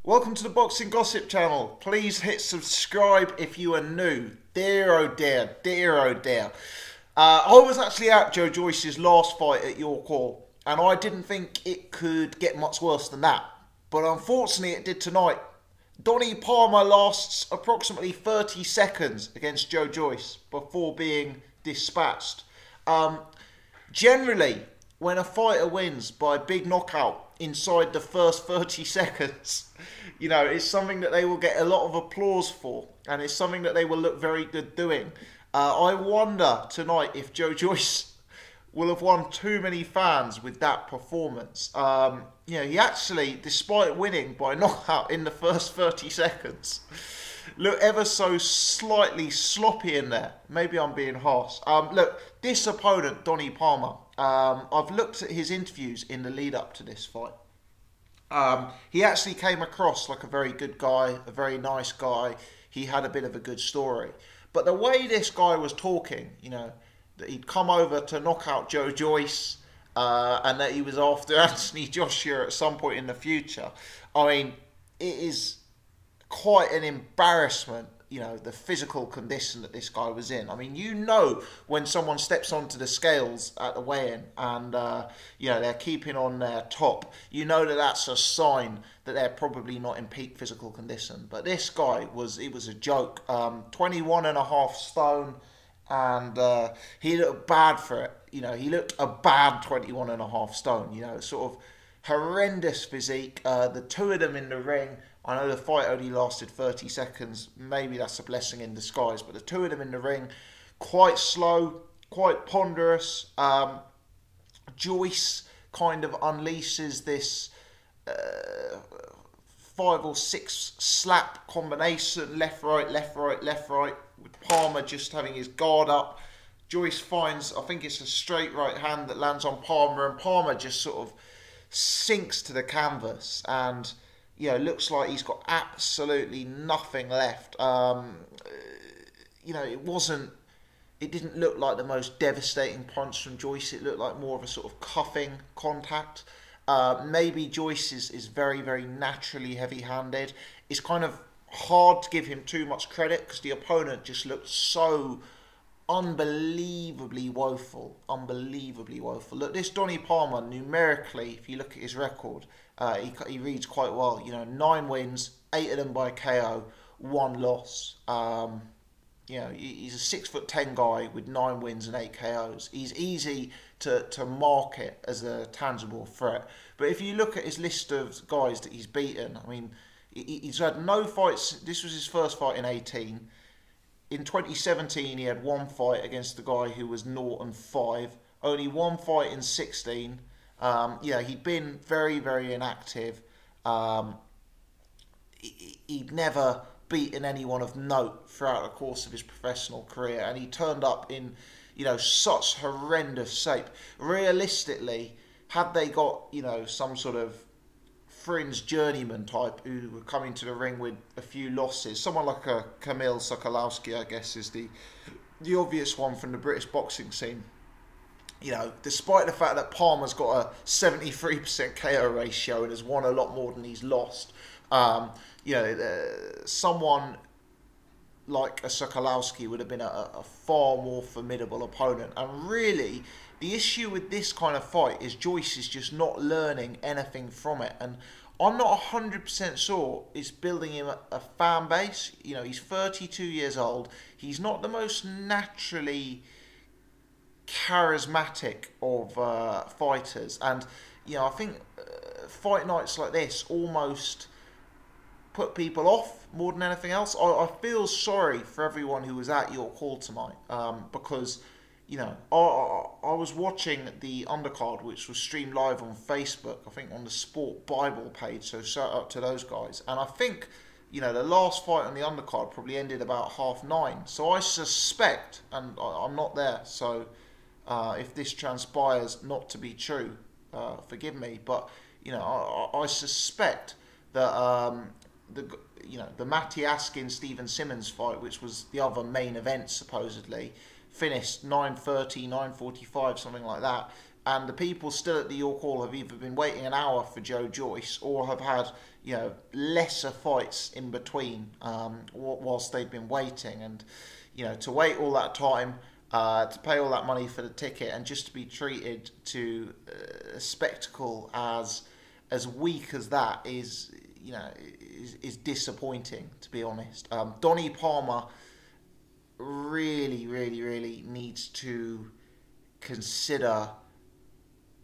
Welcome to the Boxing Gossip channel. Please hit subscribe if you are new. Dear oh dear, dear oh dear. I was actually at Joe Joyce's last fight at York Hall, and I didn't think it could get much worse than that. But unfortunately it did tonight. Donnie Palmer lasts approximately 30 seconds against Joe Joyce before being dispatched. Generally, when a fighter wins by a big knockout inside the first 30 seconds, you know, it's something that they will get a lot of applause for, and it's something that they will look very good doing. I wonder tonight if Joe Joyce will have won too many fans with that performance. You know, he actually, despite winning by knockout in the first 30 seconds, looked ever so slightly sloppy in there. Maybe I'm being harsh. Look, this opponent, Donnie Palmer, I've looked at his interviews in the lead up to this fight. He actually came across like a very good guy, a very nice guy. He had a bit of a good story. But the way this guy was talking, you know, that he'd come over to knock out Joe Joyce, and that he was after Anthony Joshua at some point in the future. I mean, it is quite an embarrassment, you know, the physical condition that this guy was in. I mean, you know, when someone steps onto the scales at the weigh-in and, you know, they're keeping on their top, you know that that's a sign that they're probably not in peak physical condition. But this guy it was a joke. 21.5 stone, and he looked bad for it. You know, he looked a bad 21.5 stone, you know, sort of horrendous physique. The two of them in the ring, I know the fight only lasted 30 seconds. Maybe that's a blessing in disguise. But the two of them in the ring, quite slow, quite ponderous. Joyce kind of unleashes this 5 or 6 slap combination. Left, right, left, right, left, right. With Palmer just having his guard up. Joyce finds, I think it's a straight right hand that lands on Palmer. And Palmer just sort of sinks to the canvas. And you know, looks like he's got absolutely nothing left. You know, it didn't look like the most devastating punch from Joyce. It looked like more of a sort of cuffing contact. Maybe Joyce is very, very naturally heavy-handed. It's kind of hard to give him too much credit because the opponent just looked so unbelievably woeful. Unbelievably woeful. Look, this Donnie Palmer, numerically, if you look at his record, he reads quite well. You know, 9 wins, 8 of them by KO, 1 loss. You know, he's a 6'10" guy with 9 wins and 8 KOs. He's easy to market as a tangible threat. But if you look at his list of guys that he's beaten, I mean, he's had no fights. This was his first fight in 18. In 2017, he had 1 fight against the guy who was 0-5. Only 1 fight in 16. Yeah, he'd been very, very inactive. He'd never beaten anyone of note throughout the course of his professional career, and he turned up in, you know, such horrendous shape. Realistically, had they got, you know, some sort of fringe journeyman type who were coming to the ring with a few losses, someone like a Kamil Sokolowski, I guess, is the obvious one from the British boxing scene. You know, despite the fact that Palmer's got a 73% KO ratio and has won a lot more than he's lost, you know, someone like a Sokolowski would have been a far more formidable opponent. And really, the issue with this kind of fight is Joyce is just not learning anything from it. And I'm not 100% sure it's building him a fan base. You know, he's 32 years old. He's not the most naturally charismatic of fighters. And, you know, I think fight nights like this almost put people off more than anything else. I feel sorry for everyone who was at York Hall tonight, because, you know, I was watching the undercard, which was streamed live on Facebook, I think on the Sport Bible page, so shout out to those guys. And I think, you know, the last fight on the undercard probably ended about 9:30. So I suspect, and I'm not there, so if this transpires not to be true, forgive me, but, you know, I suspect that the Matty Askins Stephen Simmons fight, which was the other main event supposedly, finished 9:30, 9:45, something like that. and the people still at the York Hall have either been waiting an hour for Joyce or have had, you know, lesser fights in between whilst they've been waiting. And, you know, to wait all that time, to pay all that money for the ticket, and just to be treated to a spectacle as weak as that is, you know, is disappointing, to be honest. Donnie Palmer really needs to consider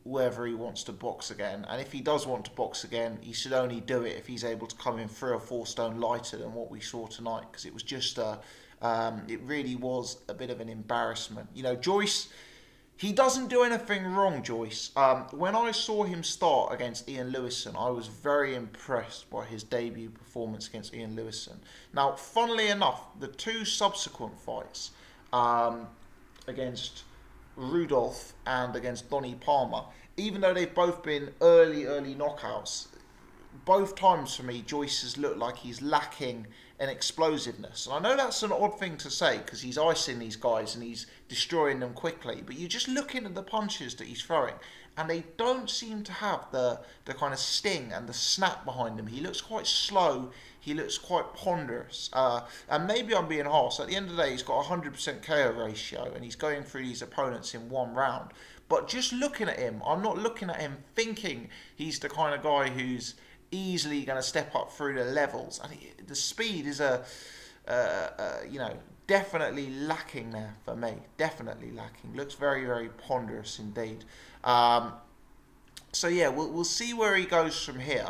whether he wants to box again. And if he does want to box again, he should only do it if he's able to come in 3 or 4 stone lighter than what we saw tonight, because it was just it really was a bit of an embarrassment. You know, Joyce, he doesn't do anything wrong, Joyce. When I saw him start against Ian Lewison, I was very impressed by his debut performance against Ian Lewison. Now, funnily enough, the 2 subsequent fights against Rudolph and against Donnie Palmer, even though they've both been early knockouts, both times for me, Joyce has looked like he's lacking in explosiveness. And I know that's an odd thing to say because he's icing these guys and he's destroying them quickly, but you're just looking at the punches that he's throwing and they don't seem to have the kind of sting and the snap behind them. He looks quite slow, he looks quite ponderous, and maybe I'm being harsh. At the end of the day, he's got a 100% KO ratio and he's going through these opponents in 1 round. But just looking at him, I'm not looking at him thinking he's the kind of guy who's easily going to step up through the levels. And the speed is you know, definitely lacking there for me. Definitely lacking. Looks very ponderous indeed. So yeah, we'll see where he goes from here.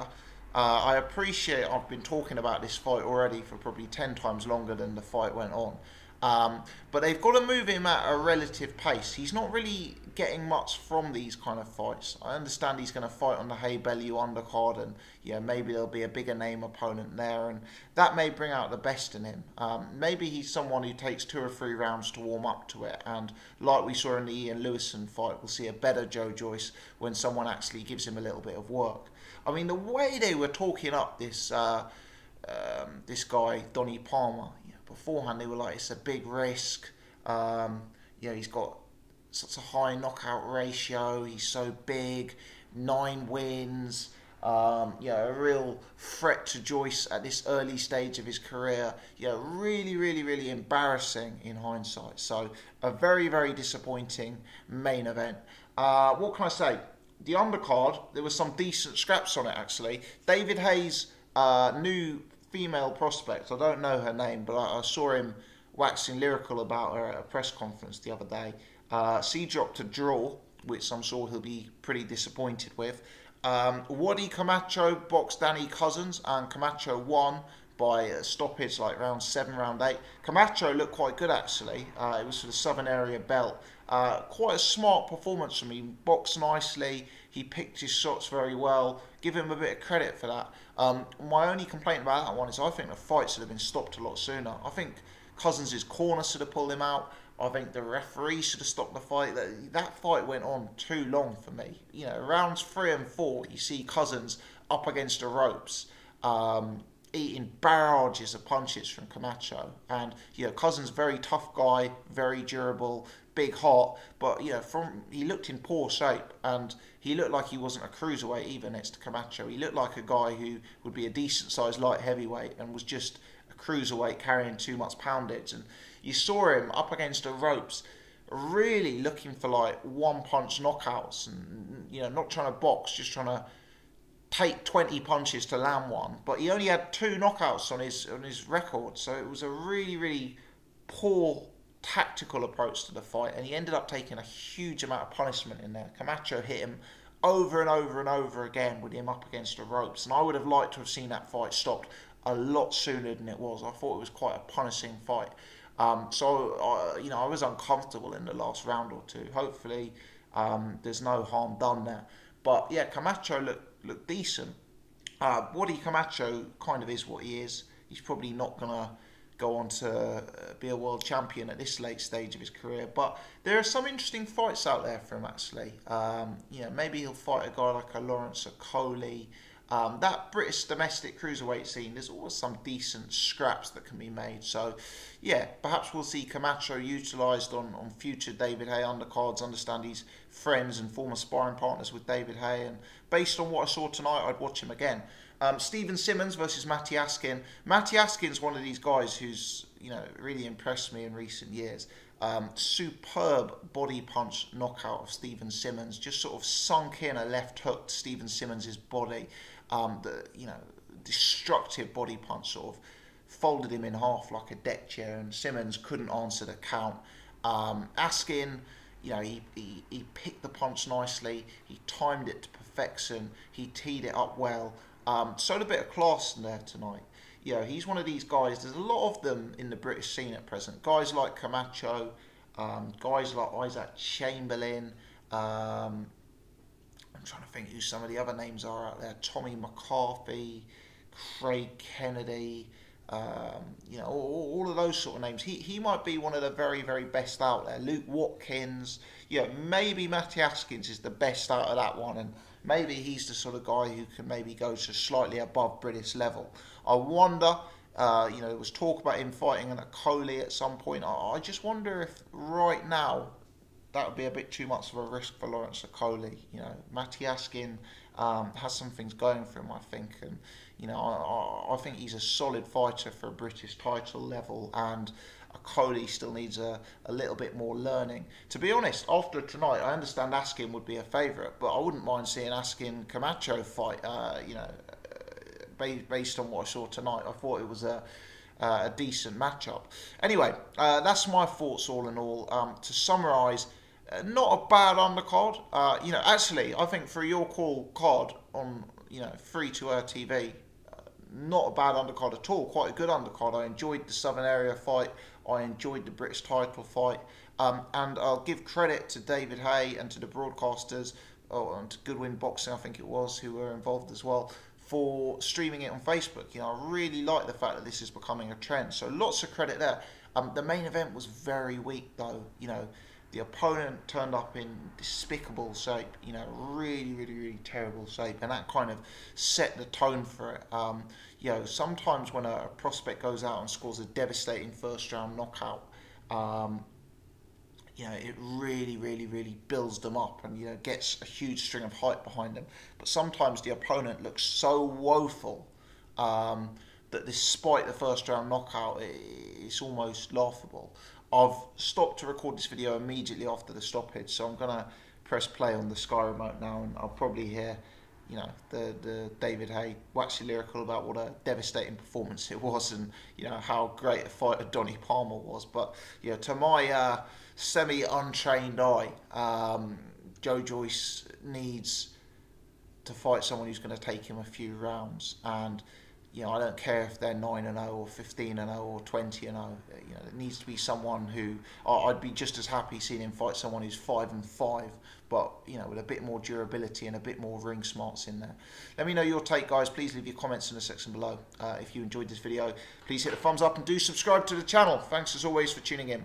I appreciate I've been talking about this fight already for probably 10 times longer than the fight went on. But they've got to move him at a relative pace. He's not really getting much from these kind of fights. I understand he's going to fight on the Hay Bellew undercard, and yeah, maybe there'll be a bigger name opponent there, and that may bring out the best in him. Maybe he's someone who takes 2 or 3 rounds to warm up to it, and like we saw in the Ian Lewison fight, we'll see a better Joyce when someone actually gives him a little bit of work. I mean, the way they were talking up this this guy Donnie Palmer, beforehand they were like, it's a big risk, you know, he's got such a high knockout ratio, he's so big, 9 wins, you know, a real threat to Joyce at this early stage of his career. You know, really embarrassing in hindsight. So a very disappointing main event. What can I say? The undercard, there was some decent scraps on it actually. David Hayes' new female prospect, I don't know her name, but I saw him waxing lyrical about her at a press conference the other day. She dropped a draw, which I'm sure he'll be pretty disappointed with. Wadi Camacho boxed Danny Cousins, and Camacho won by a stoppage like round 7, round 8. Camacho looked quite good actually. It was for the Southern Area belt. Quite a smart performance from him. He boxed nicely, he picked his shots very well. Give him a bit of credit for that. My only complaint about that one is I think the fight should have been stopped a lot sooner. I think Cousins' corner should have pulled him out. I think the referee should have stopped the fight. That fight went on too long for me. You know, rounds 3 and 4, you see Cousins up against the ropes, eating barrages of punches from Camacho. And, you know, Cousins, very tough guy, very durable, big heart, but, you know, he looked in poor shape, and he looked like he wasn't a cruiserweight either next to Camacho. He looked like a guy who would be a decent sized light heavyweight and was just a cruiserweight carrying too much poundage. And you saw him up against the ropes, really looking for like 1-punch knockouts, and, you know, not trying to box, just trying to take 20 punches to land one. But he only had 2 knockouts on his record, so it was a really poor tactical approach to the fight, and he ended up taking a huge amount of punishment in there. Camacho hit him over and over again with him up against the ropes, and I would have liked to have seen that fight stopped a lot sooner than it was. I thought it was quite a punishing fight. So you know, I was uncomfortable in the last round or 2. Hopefully there's no harm done there. But yeah, Camacho looked decent. Wadi Camacho kind of is what he is. He's probably not going to go on to be a world champion at this late stage of his career. But there are some interesting fights out there for him actually. You know, maybe he'll fight a guy like a Lawrence Okoli. That British domestic cruiserweight scene, there's always some decent scraps that can be made. So, yeah, perhaps we'll see Camacho utilised on future David Haye undercards. Understand he's friends and former sparring partners with David Haye, and based on what I saw tonight, I'd watch him again. Stephen Simmons versus Matty Askin. Matty Askin's one of these guys who's, you know, really impressed me in recent years. Superb body punch knockout of Stephen Simmons, just sort of sunk in a left hook to Stephen Simmons' body. You know, destructive body punch, sort of folded him in half like a deck chair, and Simmons couldn't answer the count. Askin, you know, he picked the punch nicely, he timed it to perfection, he teed it up well. Showed a bit of class in there tonight. You know, he's one of these guys, there's a lot of them in the British scene at present. Guys like Camacho, guys like Isaac Chamberlain, I'm trying to think who some of the other names are out there. Tommy McCarthy, Craig Kennedy, you know, all of those sort of names. He might be one of the very, very best out there. Luke Watkins, you know, maybe Matty Askins is the best out of that one, and maybe he's the sort of guy who can maybe go to slightly above British level. I wonder, you know, there was talk about him fighting a Coley at some point. I just wonder if right now that would be a bit too much of a risk for Lawrence Coley. You know, Matty Askin has some things going for him, I think, and you know, I think he's a solid fighter for a British title level, and Coley still needs a little bit more learning. To be honest, after tonight, I understand Askin would be a favourite, but I wouldn't mind seeing Askin Camacho fight. You know, based on what I saw tonight, I thought it was a decent matchup. Anyway, that's my thoughts all in all. To summarise, not a bad undercard. You know, actually, I think for your call card on, you know, free-to-air TV, not a bad undercard at all. Quite a good undercard. I enjoyed the Southern Area fight. I enjoyed the British title fight. And I'll give credit to David Haye and to the broadcasters, and to Goodwin Boxing, I think it was, who were involved as well, for streaming it on Facebook. You know, I really like the fact that this is becoming a trend. So lots of credit there. The main event was very weak, though. You know, the opponent turned up in despicable shape, you know, really terrible shape, and that kind of set the tone for it. You know, sometimes when a prospect goes out and scores a devastating first round knockout, you know, it really builds them up and, you know, gets a huge string of hype behind them. But sometimes the opponent looks so woeful that despite the first round knockout, it's almost laughable. I've stopped to record this video immediately after the stoppage, so I'm going to press play on the Sky remote now, and I'll probably hear, you know, the David Haye waxy lyrical about what a devastating performance it was, and, you know, how great a fighter Donnie Palmer was. But, you know, to my semi-untrained eye, Joe Joyce needs to fight someone who's going to take him a few rounds, and, you know, I don't care if they're 9-0 or 15-0 or 20-0. You know, it needs to be someone who I'd be just as happy seeing him fight someone who's 5-5, but, you know, with a bit more durability and a bit more ring smarts in there. Let me know your take, guys. Please leave your comments in the section below. If you enjoyed this video, please hit the thumbs up and do subscribe to the channel. Thanks as always for tuning in.